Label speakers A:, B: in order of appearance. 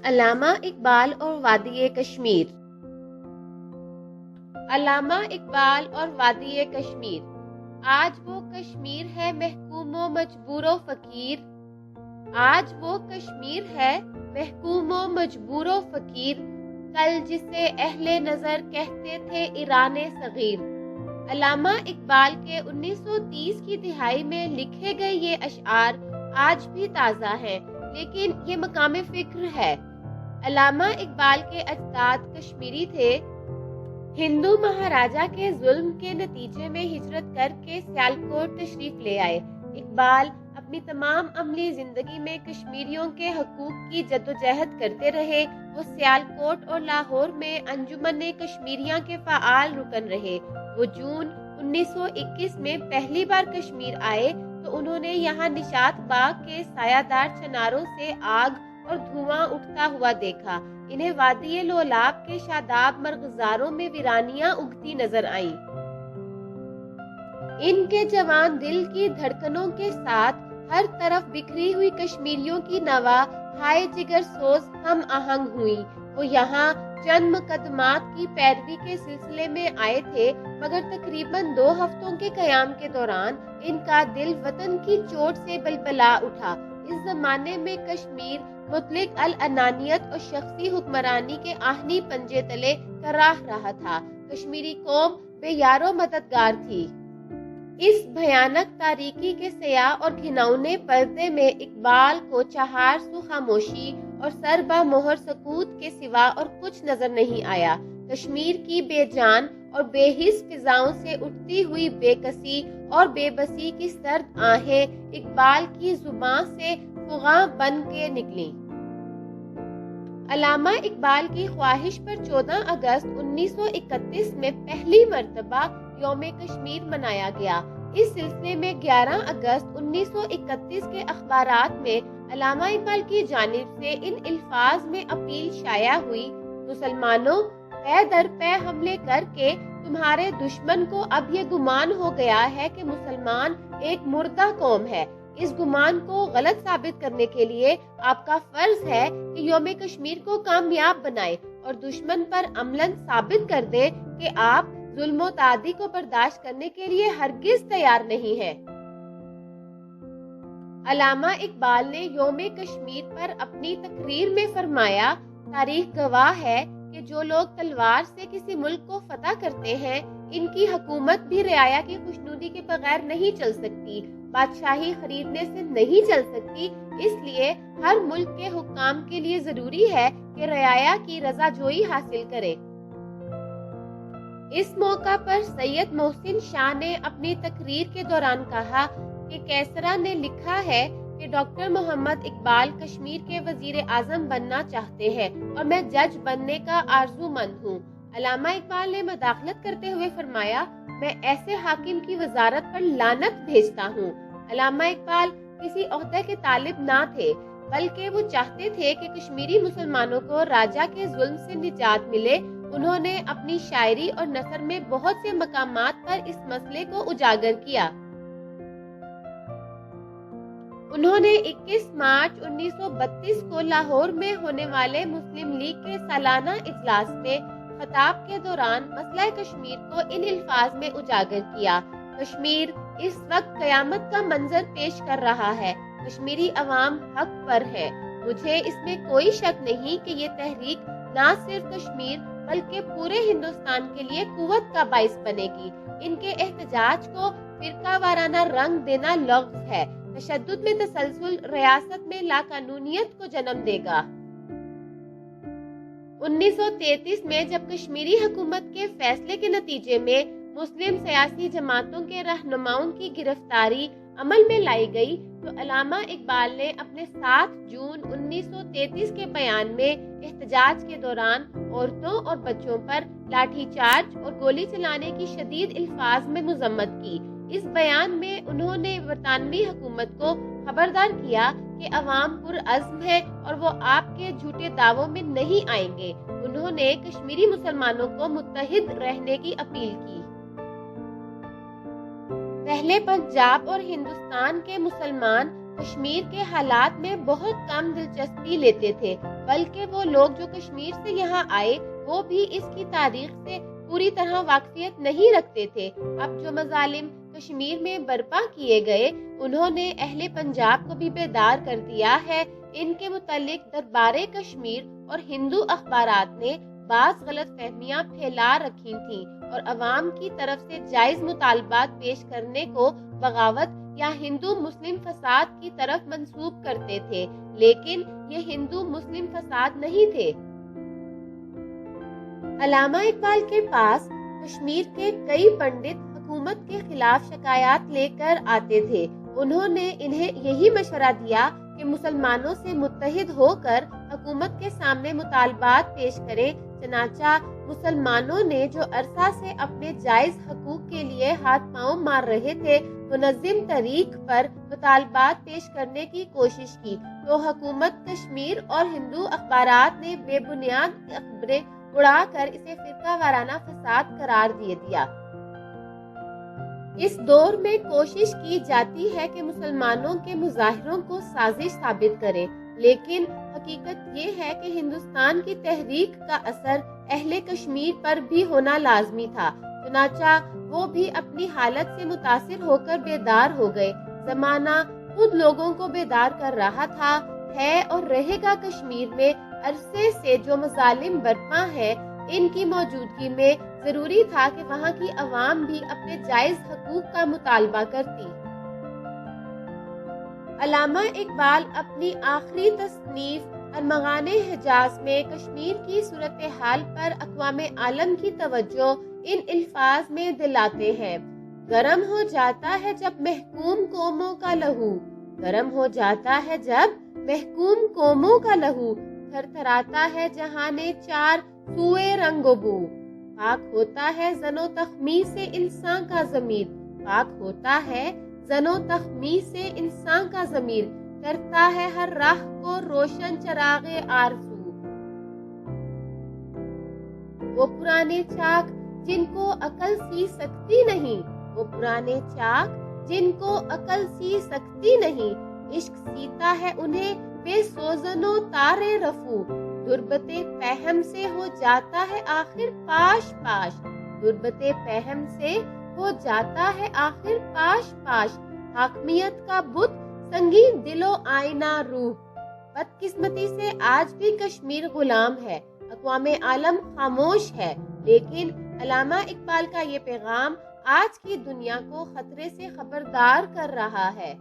A: علامہ اقبال اور وادی کشمیر۔ علامہ اقبال اور وادی کشمیر۔ آج وہ کشمیر ہے محکوم و مجبور و فقیر، آج وہ کشمیر ہے محکوم و مجبور و فقیر، کل جسے اہل نظر کہتے تھے ایران صغیر۔ علامہ اقبال کے 1930 کی دہائی میں لکھے گئے یہ اشعار آج بھی تازہ ہیں، لیکن یہ مقام فکر ہے۔ علامہ اقبال کے اجداد کشمیری تھے۔ ہندو مہاراجا کے ظلم کے نتیجے میں ہجرت کر کے سیالکوٹ تشریف لے آئے۔ اقبال اپنی تمام عملی زندگی میں کشمیریوں کے حقوق کی جدوجہد کرتے رہے۔ وہ سیالکوٹ اور لاہور میں انجمن کشمیریاں کے فعال رکن رہے۔ وہ جون 1921 میں پہلی بار کشمیر آئے تو انہوں نے یہاں نشاط باغ کے سایہ دار چناروں سے آگ اور دھواں اٹھتا ہوا دیکھا۔ انہیں وادی لولاب کے شاداب مرغزاروں میں ویرانیاں اگتی نظر آئیں۔ ان کے جوان دل کی دھڑکنوں کے ساتھ ہر طرف بکھری ہوئی کشمیریوں کی نوا ہائے جگر سوز ہم آہنگ ہوئی۔ وہ یہاں چند مقدمات کی پیروی کے سلسلے میں آئے تھے، مگر تقریباً 2 ہفتوں کے قیام کے دوران ان کا دل وطن کی چوٹ سے بلبلا اٹھا۔ اس زمانے میں کشمیر مطلق الانانیت اور شخصی حکمرانی کے آہنی پنجے تلے کراہ رہا تھا۔ کشمیری قوم بے یار و مددگار تھی۔ اس بھیانک تاریکی کے سیاہ اور گھناؤنے پردے میں اقبال کو چہار سو خاموشی اور سر بہ مہر سکوت کے سوا اور کچھ نظر نہیں آیا۔ کشمیر کی بے جان اور بے حس فضاؤں سے اٹھتی ہوئی بے کسی اور بے بسی کی سرد آہیں اقبال کی زبان سے فغاں بن کے نکلیں۔ علامہ اقبال کی خواہش پر 14 اگست 1931 میں پہلی مرتبہ یوم کشمیر منایا گیا۔ اس سلسلے میں 11 اگست 1931 کے اخبارات میں علامہ اقبال کی جانب سے ان الفاظ میں اپیل شائع ہوئی: مسلمانوں، پے در پے حملے کر کے تمہارے دشمن کو اب یہ گمان ہو گیا ہے کہ مسلمان ایک مردہ قوم ہے۔ اس گمان کو غلط ثابت کرنے کے لیے آپ کا فرض ہے کہ یوم کشمیر کو کامیاب بنائیں اور دشمن پر عملاً ثابت کر دیں کہ آپ ظلم و تعدی کو برداشت کرنے کے لیے ہرگز تیار نہیں ہیں۔ علامہ اقبال نے یوم کشمیر پر اپنی تقریر میں فرمایا: تاریخ گواہ ہے کہ جو لوگ تلوار سے کسی ملک کو فتح کرتے ہیں، ان کی حکومت بھی رعایا کی خوشنودی کے بغیر نہیں چل سکتی، بادشاہی خریدنے سے نہیں چل سکتی۔ اس لیے ہر ملک کے حکام کے لیے ضروری ہے کہ رعایا کی رضا جوئی حاصل کرے۔ اس موقع پر سید محسن شاہ نے اپنی تقریر کے دوران کہا کہ کیسرا نے لکھا ہے کہ ڈاکٹر محمد اقبال کشمیر کے وزیر اعظم بننا چاہتے ہیں اور میں جج بننے کا آرزومند ہوں۔ علامہ اقبال نے مداخلت کرتے ہوئے فرمایا: میں ایسے حاکم کی وزارت پر لعنت بھیجتا ہوں۔ علامہ اقبال کسی عہدے کے طالب نہ تھے، بلکہ وہ چاہتے تھے کہ کشمیری مسلمانوں کو راجا کے ظلم سے نجات ملے۔ انہوں نے اپنی شاعری اور نثر میں بہت سے مقامات پر اس مسئلے کو اجاگر کیا۔ انہوں نے 21 مارچ 1932 کو لاہور میں ہونے والے مسلم لیگ کے سالانہ اجلاس میں خطاب کے دوران مسئلہ کشمیر کو ان الفاظ میں اجاگر کیا: کشمیر اس وقت قیامت کا منظر پیش کر رہا ہے، کشمیری عوام حق پر ہے۔ مجھے اس میں کوئی شک نہیں کہ یہ تحریک نہ صرف کشمیر بلکہ پورے ہندوستان کے لیے قوت کا باعث بنے گی۔ ان کے احتجاج کو فرقہ وارانہ رنگ دینا لغز ہے، تشدد میں تسلسل ریاست میں لاقانونیت کو جنم دے گا۔ 1933 میں جب کشمیری حکومت کے فیصلے کے نتیجے میں مسلم سیاسی جماعتوں کے رہنماؤں کی گرفتاری عمل میں لائی گئی تو علامہ اقبال نے اپنے 7 جون 1933 کے بیان میں احتجاج کے دوران عورتوں اور بچوں پر لاٹھی چارج اور گولی چلانے کی شدید الفاظ میں مذمت کی۔ اس بیان میں انہوں نے برطانوی حکومت کو خبردار کیا کہ عوام پرعزم ہے اور وہ آپ کے جھوٹے دعووں میں نہیں آئیں گے۔ انہوں نے کشمیری مسلمانوں کو متحد رہنے کی اپیل کی۔ پہلے پنجاب اور ہندوستان کے مسلمان کشمیر کے حالات میں بہت کم دلچسپی لیتے تھے، بلکہ وہ لوگ جو کشمیر سے یہاں آئے وہ بھی اس کی تاریخ سے پوری طرح واقفیت نہیں رکھتے تھے۔ اب جو مظالم کشمیر میں برپا کیے گئے انہوں نے اہل پنجاب کو بھی بیدار کر دیا ہے۔ ان کے متعلق دربار کشمیر اور ہندو اخبارات نے بعض غلط فہمیاں پھیلا رکھی تھیں اور عوام کی طرف سے جائز مطالبات پیش کرنے کو بغاوت یا ہندو مسلم فساد کی طرف منسوب کرتے تھے، لیکن یہ ہندو مسلم فساد نہیں تھے۔ علامہ اقبال کے پاس کشمیر کے کئی پنڈت حکومت کے خلاف شکایات لے کر آتے تھے۔ انہوں نے انہیں یہی مشورہ دیا کہ مسلمانوں سے متحد ہو کر حکومت کے سامنے مطالبات پیش کریں۔ چنانچہ مسلمانوں نے جو عرصہ سے اپنے جائز حقوق کے لیے ہاتھ پاؤں مار رہے تھے منظم طریق پر مطالبات پیش کرنے کی کوشش کی، تو حکومت کشمیر اور ہندو اخبارات نے بے بنیاد خبریں اڑا کر اسے فرقہ وارانہ فساد قرار دیا۔ اس دور میں کوشش کی جاتی ہے کہ مسلمانوں کے مظاہروں کو سازش ثابت کریں، لیکن حقیقت یہ ہے کہ ہندوستان کی تحریک کا اثر اہل کشمیر پر بھی ہونا لازمی تھا، چنانچہ وہ بھی اپنی حالت سے متاثر ہو کر بیدار ہو گئے۔ زمانہ خود لوگوں کو بیدار کر رہا تھا۔ ہے اور رہے گا کشمیر میں عرصے سے جو مظالم برپا ہیں، ان کی موجودگی میں ضروری تھا کہ وہاں کی عوام بھی اپنے جائز حقوق کا مطالبہ کرتی۔ علامہ اقبال اپنی آخری تصنیف ارمغان حجاز میں کشمیر کی صورتحال پر اقوام عالم کی توجہ ان الفاظ میں دلاتے ہیں: گرم ہو جاتا ہے جب محکوم قوموں کا لہو، گرم ہو جاتا ہے جب محکوم قوموں کا لہو، تھر تھراتا ہے جہاں نے چار سوئے رنگ و بو، پاک ہوتا ہے زن و تخمی سے انسان کا ضمیر، پاک ہوتا ہے زن و تخمی سے انسان کا ضمیر، کرتا ہے ہر راہ کو روشن چراغ آرزو۔ وہ پرانے چاک جن کو عقل سی سکتی نہیں، وہ پرانے چاک جن کو عقل سی سکتی نہیں، عشق سیتا ہے انہیں بے سوزن و تار رفو، غربت پہم سے ہو جاتا ہے آخر پاش پاش، غربت پہم سے ہو جاتا ہے آخر پاش پاش، حاکمیت کا بت سنگین دل و آئینہ روح۔ بدقسمتی سے آج بھی کشمیر غلام ہے، اقوام عالم خاموش ہے، لیکن علامہ اقبال کا یہ پیغام آج کی دنیا کو خطرے سے خبردار کر رہا ہے۔